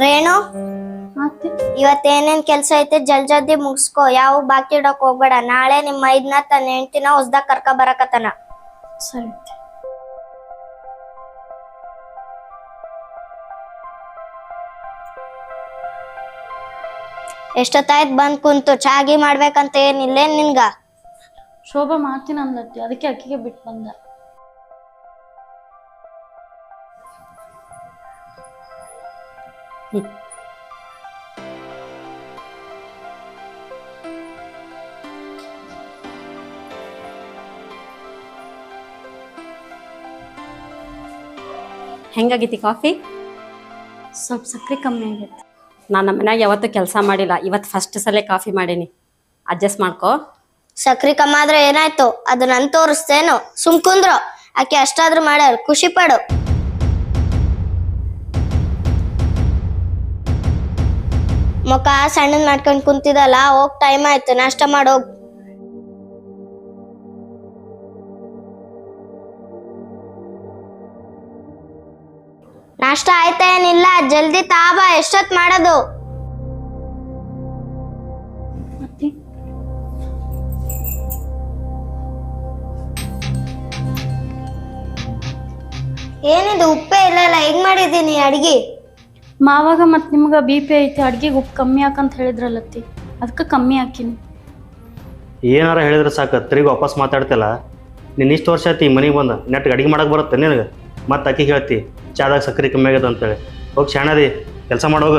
ರೇಣು, ಮತ್ತೆ ಇವತ್ತೇನೇನ್ ಕೆಲ್ಸ ಐತೆ ಜಲ್ದಿ ಮುಗಿಸ್ಕೋ. ಯಾವ ಬಾಕಿ ಇಡಕ್ ಹೋಗ್ಬೇಡ. ನಾಳೆ ನಿಮ್ಮ ಮೈದ್ನ ತನ್ನ ಹೆಂಡತಿನ ಹೊಸ್ದಾಗ ಕರ್ಕ ಬರಕತನ. ಸರಿ. ಎಷ್ಟೊತ್ತಾಯ್ತು ಬಂದ್ ಕುಂತು ಚಾಗಿ ಮಾಡ್ಬೇಕಂತ ಏನಿಲ್ಲ ನಿನ್ಗ? ಶೋಭಾ ಮಾಡ್ತೀನಿ ಅಂದತ್ತಿ, ಅದಕ್ಕೆ ಅಕ್ಕಿಗೆ ಬಿಟ್ಟು ಬಂದ. ಹೆಂಗಾಗೈತಿ ಕಾಫಿ? ಸ್ವಲ್ಪ ಸಕ್ಕರೆ ಕಮ್ಮಿ ಆಗೈತೆ. ನಾನು ನಮ್ಮ ಮನ್ಯಾಗ ಯಾವತ್ತೂ ಕೆಲಸ ಮಾಡಿಲ್ಲ, ಇವತ್ತು ಫಸ್ಟ್ ಸಲ ಕಾಫಿ ಮಾಡೀನಿ. ಅಡ್ಜಸ್ಟ್ ಮಾಡ್ಕೋ. ಸಕ್ರಿ ಕಮ್ಮ ಆದ್ರೆ ಏನಾಯ್ತು? ಅದು ನನ್ ತೋರಿಸ್ತೇನು? ಸುಮ್ಕುಂದ್ರು. ಆಕೆ ಅಷ್ಟಾದ್ರೂ ಮಾಡ್ಯಾರ, ಖುಷಿ ಪಡು. ಮುಖ ಸಣ್ಣದ್ ಮಾಡ್ಕೊಂಡ್ ಕುಂತಿದಲ್ಲ, ಹೋಗ್ ಟೈಮ್ ಆಯ್ತು, ನಾಷ್ಟ ಮಾಡೋಗ್. ನಾಷ್ಟ ಆಯ್ತಾ ಏನಿಲ್ಲ? ಜಲ್ದಿ ತಾಬಾ, ಎಷ್ಟೊತ್ ಮಾಡೋದು? ಮತ್ತೆ ಏನಿದು ಉಪ್ಪೇ ಇಲ್ಲ, ಹೆಂಗ್ ಮಾಡಿದೀನಿ ಅಡ್ಗಿ? ಮಾವಾಗ ಮತ್ತು ನಿಮ್ಗೆ BP ಐತಿ, ಅಡ್ಗೆಗೆ ಉಪ್ಪು ಕಮ್ಮಿ ಹಾಕಂತ ಹೇಳಿದ್ರಲ್ಲತ್ತಿ, ಅದಕ್ಕೆ ಕಮ್ಮಿ ಹಾಕಿನಿ. ಏನಾರ ಹೇಳಿದ್ರೆ ಸಾಕು, ತಿರುಗಿ ವಾಪಸ್ ಮಾತಾಡ್ತಿಲ್ಲ. ನೀನು ಇಷ್ಟು ವರ್ಷ ಆಯ್ತು ಈ ಮನೆಗೆ ಬಂದ, ನೆಟ್ಗೆ ಅಡುಗೆ ಮಾಡಕ್ಕೆ ಬರುತ್ತೆ ನಿನಗೆ? ಮತ್ತೆ ಅಕ್ಕಿ ಹೇಳ್ತಿ ಚಾದಾಗ ಸಕ್ಕರೆ ಕಮ್ಮಿ ಆಗ್ಯದ ಅಂತೇಳಿ. ಹೋಗಿ ಶಾಣದಿ, ಕೆಲಸ ಮಾಡೋಗ.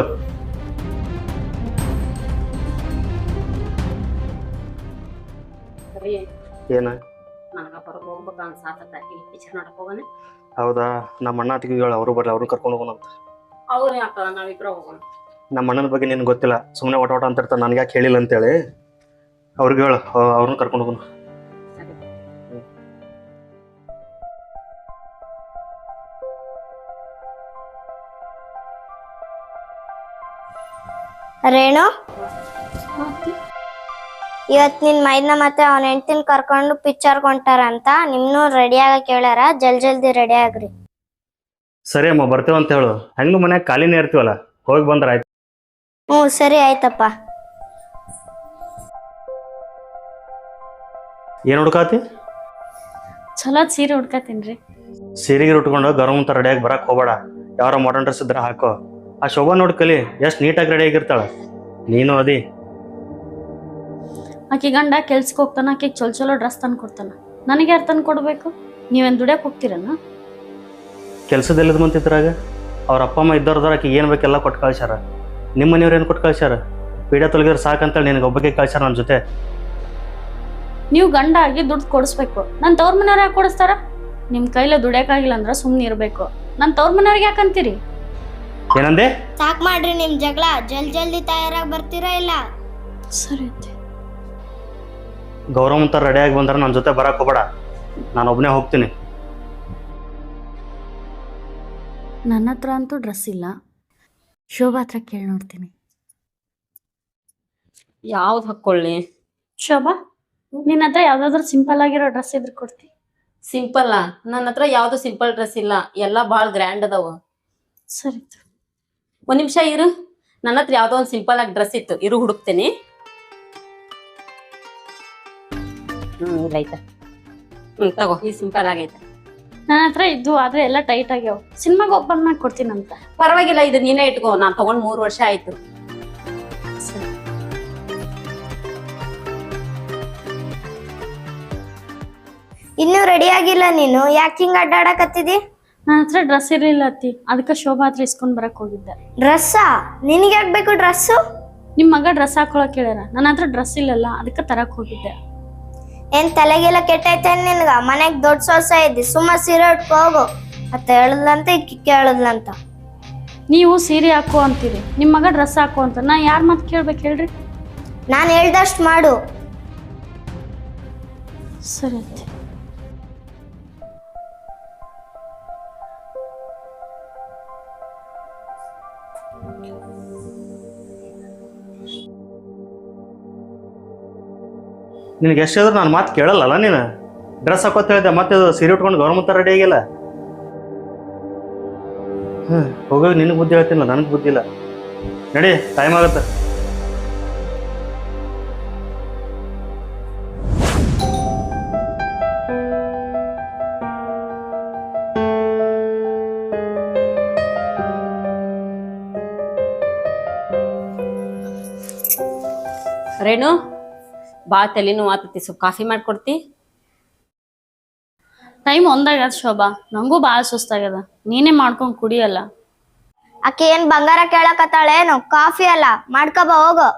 ಏನ ನನಗೆ ಹೊರಗೆ ಹೋಗ್ಬೇಕು ಅನ್ಸಾತೈತಿ, ಪಿಕ್ಚರ್ ನೋಡಕ್ ಹೋಗೋಣ. ಹೌದಾ? ನಮ್ಮ ಅಣ್ಣ ಅತ್ತಿಗೆ ಹೇಳು, ಅವರು ಬರ್ಲಿ, ಅವ್ರನ್ನ ಕರ್ಕೊಂಡು ಹೋಗೋಣಂತ. ಅವ್ರು ಯಾಕ ನಾವಿಬ್ರ ಹೋಗೋಣ. ನಮ್ಮ ಅಣ್ಣನ ಬಗ್ಗೆ ನಿನ್ಗೆ ಗೊತ್ತಿಲ್ಲ, ಸುಮ್ಮನೆ ಒಟ ಅಂತ ಇರ್ತಾನೆ, ನನಗೆ ಯಾಕೆ ಹೇಳಿಲ್ಲ ಅಂತೇಳಿ. ಅವ್ರಿಗೆ ಹೇಳು, ಅವ್ರನ್ನ ಕರ್ಕೊಂಡು ಹೋಗೋಣ. ರೇಣು, ಇವತ್ ನಿನ್ ಮೈದ್ನ ಮತ್ತೆ ಅವನ ಹೆಂಡತಿನ ಕರ್ಕೊಂಡು ಪಿಕ್ಚರ್ ಕೊಂಟಾರಂತ. ನಿಮ್ನು ರೆಡಿ ಆಗಕ್ ಹೇಳ್ಯಾರ, ಜಲ್ದಿ ರೆಡಿ ಆಗ್ರಿ. ಸರಿ ಅಮ್ಮ, ಬರ್ತೇವೆ ಅಂತ ಹೇಳು. ಹೆಂಗೂ ಮನ್ಯಾಗ ಖಾಲಿನೇ ಇರ್ತೀವಲ್ಲ, ಹೋಗಿ ಬಂದ್ರೆ ಆಯ್ತು. ಸರಿ ಆಯ್ತಪ್ಪ. ಏನು ಹುಡ್ಕಾತಿ? ಚಲೋ ಸೀರೆ ಹುಡ್ಕತ್ತೀನ್ರಿ. ಸೀರೆಗೆ ಉಟ್ಕೊಂಡು ಗರಂ ಅಂತ ರೆಡಿಯಾಗಿ ಬರಕ್ಕೆ ಹೋಗಬೇಡ. ಯಾರ ಮಾಡರ್ನ್ ಡ್ರೆಸ್ ಇದ್ರೆ ಹಾಕೋ. ಆ ಶೋಭಾ ನೋಡಿ ಕಲಿ, ಎಷ್ಟು ನೀಟಾಗಿ ರೆಡಿ ಆಗಿರ್ತಾಳೆ. ನೀನು ಅದಿ. ಆಕೆ ಗಂಡ ಕೆಲ್ಸಕ್ಕೆ ಹೋಗ್ತಾನ, ಆಕೆಗೆ ಚಲೋ ಡ್ರೆಸ್ ತಂದು ಕೊಡ್ತಾನ. ನನಗೆ ಯಾರು ತಂದು ಕೊಡ್ಬೇಕು? ನೀವೇನು ದುಡಿಯಕ್ಕೆ ಹೋಗ್ತೀರನ? ಕೆಲಸದಲ್ಲಿದ್ದು ಮಂತಿದ್ರಾಗ ಅವ್ರ ಅಪ್ಪ ಅಮ್ಮ ಇದ್ದವ್ರದಾರ, ಆಕೆಗೆ ಏನು ಬೇಕೆಲ್ಲ ಕೊಟ್ಟು ಕಳ್ಸ್ಯಾರ. ನಿಮ್ಮ ಮನೆಯವ್ರು ಏನು ಕೊಟ್ಟು ಕಳ್ಸ್ಯಾರ? ಪೀಡೆ ತೊಲಗಿದ್ರೆ ಸಾಕಂತೇಳಿ ನಿನಗೆ ಒಬ್ಬಕ್ಕೆ ಕಳ್ಸ್ಯಾರ ನನ್ನ ಜೊತೆ. ನೀವು ಗಂಡ ಆಗಿ ದುಡ್ಡು ಕೊಡಿಸ್ಬೇಕು. ನನ್ನ ತವ್ರ ಮನೆಯವ್ರು ಯಾಕೆ ಕೊಡಿಸ್ತಾರ? ನಿಮ್ಮ ಕೈಲೇ ದುಡಿಯೋಕ್ಕಾಗಿಲ್ಲ ಅಂದ್ರೆ ಸುಮ್ಮನೆ ಇರಬೇಕು. ನನ್ನ ತವ್ರ ಮನೆಯವ್ರಿಗೆ ಯಾಕಂತೀರಿ? ಏನಂದೆ? ಸಾಕ್ ಮಾಡ್ರಿ ನಿಮ್ ಜಗಳ. ಜಲ್ದಿ ತಯಾರಾಗಿ ಬರ್ತೀರಾ ಇಲ್ಲ? ಸರಿ. ಗೌರವ್ ಅಂತ ರೆಡಿಯಾಗಿ ಬಂದ್ರೆ ನನ್ನ ಜೊತೆ ಬರಕ್ಕೆ ಹೋಗಬೇಡ, ನಾನು ಒಬ್ಬನೇ ಹೋಗ್ತೀನಿ. ನನ್ನ ಹತ್ರ ಅಂತೂ ಡ್ರೆಸ್ ಇಲ್ಲ, ಶೋಭಾ ಹತ್ರ ಕೇಳಿ ನೋಡ್ತೀನಿ. ಯಾವ್ದು ಹಾಕ್ಕೊಳ್ಳಿ? ಶೋಭಾ, ನಿನ್ನ ಹತ್ರ ಯಾವ್ದಾದ್ರು ಸಿಂಪಲ್ ಆಗಿರೋ ಡ್ರೆಸ್ ಇದ್ರೆ ಕೊಡ್ತಿ? ಸಿಂಪಲ್? ನನ್ನ ಹತ್ರ ಯಾವ್ದು ಸಿಂಪಲ್ ಡ್ರೆಸ್ ಇಲ್ಲ, ಎಲ್ಲ ಭಾಳ ಗ್ರ್ಯಾಂಡ್ ಅದಾವ. ಸರಿ, ಒಂದ್ ನಿಮಿಷ ಇರು, ನನ್ನ ಹತ್ರ ಯಾವ್ದೋ ಒಂದು ಸಿಂಪಲ್ ಆಗಿ ಡ್ರೆಸ್ ಇತ್ತು, ಇರು ಹುಡುಕ್ತೇನೆ. ಇಲ್ಲ ಐತೆ. ತಗೋ, ಈ ಸಿಂಪಲ್ ಆಗೈತೆ. ನನ್ನ ಹತ್ರ ಇದ್ದು ಆದ್ರೆ ಎಲ್ಲ ಟೈಟ್ ಆಗ್ಯಾವ. ಸಿನಿಮಾಗೆ ಹೋಗಿ ಬಂದ್ಮೇಲೆ ಕೊಡ್ತೀನಂತ. ಪರವಾಗಿಲ್ಲ, ಇದು ನೀನೇ ಇಟ್ಕೋ, ನಾನು ತಗೊಂಡ್ 3 ವರ್ಷ ಆಯ್ತು. ಇನ್ನೂ ರೆಡಿ ಆಗಿಲ್ಲ ನೀನು? ಯಾಕೆ ಹಿಂಗ ಅಡ್ಡಾಡಕತ್ತಿದಿ? ನನ್ನ ಹತ್ರ ಡ್ರೆಸ್ ಇರಲಿಲ್ಲ ಅತ್ತಿ, ಅದಕ್ಕೆ ಶೋಭಾ ಹತ್ರ ಇಸ್ಕೊಂಡ್ ಬರಕ್ ಹೋಗಿದ್ದೆ. ಡ್ರೆಸ್ಸಾ? ನಿನಗೆ ಯಾಕೆ ಬೇಕು ಡ್ರೆಸ್ಸು? ನಿಮ್ಮ ಮಗ ಡ್ರೆಸ್ ಹಾಕೊಳಕ್ ಹೇಳ್ಯಾರ, ನನ್ನ ಹತ್ರ ಡ್ರೆಸ್ ಇಲ್ಲಲ್ಲ, ಅದಕ್ಕೆ ತರಕ್ ಹೋಗಿದ್ದೆ. ಏನ್ ತಲೆಗೆಲ್ಲ ಕೆಟ್ಟೈತೆ ನಿನ್ಗ? ಮನೆಗ್ ದೊಡ್ಡ ಸೊಸೆ ಇದ್ದಿ, ಸುಮ್ಮ ಸೀರೆ ಉಟ್ಕೋ ಹೋಗು. ಅತ್ತ ಹೇಳದ್ಲಂತ ಇಕ್ಕಿ ಕೇಳದ್ಲಂತ. ನೀವು ಸೀರೆ ಹಾಕೋ ಅಂತೀರಿ, ನಿಮ್ಮ ಮಗ ಡ್ರೆಸ್ ಹಾಕೋ ಅಂತ. ನಾ ಯಾರ ಮಾತು ಕೇಳ್ಬೇಕು ಹೇಳ್ರಿ? ನಾನು ಹೇಳ್ದಷ್ಟು ಮಾಡು. ಸರಿ ಅತ್ತಿ. ನಿನಗೆ ಎಷ್ಟು ಹೇಳಿದ್ರು ನಾನು ಮಾತು ಕೇಳಲ್ಲ ನೀನು. ಡ್ರೆಸ್ ಹಾಕೋತ ಹೇಳಿದೆ, ಮತ್ತೆ ಸೀರೆ ಉಟ್ಕೊಂಡು ಗೌರ್ಮೆಂಟ್ ರೆಡಿ ಆಗಿಲ್ಲ. ಹೋಗೋಗಿ ನಿನಗೆ ಬುದ್ಧಿ ಹೇಳ್ತಿಲ್ಲ, ನನಗೆ ಬುದ್ಧಿ ಇಲ್ಲ. ನಡಿ ಟೈಮ್ ಆಗುತ್ತೆ. ರೇಣು ಭಾಳ ತಲೆನೂ ಆತತಿ, ಸ್ವಲ್ಪ ಕಾಫಿ ಮಾಡ್ಕೊಡ್ತಿ? ಟೈಮ್ ಒಂದಾಗ್ಯದ ಶೋಭಾ, ನಂಗೂ ಭಾಳ ಸುಸ್ತಾಗ್ಯದ. ನೀನೇ ಮಾಡ್ಕೊಂಡು ಕುಡಿಯಲ್ಲ. ಆಕೆ ಏನ್ ಬಂಗಾರ ಕೇಳಕತ್ತಾಳೇನು? ಕಾಫಿ ಅಲ್ಲ, ಮಾಡ್ಕಬ ಹೋಗು.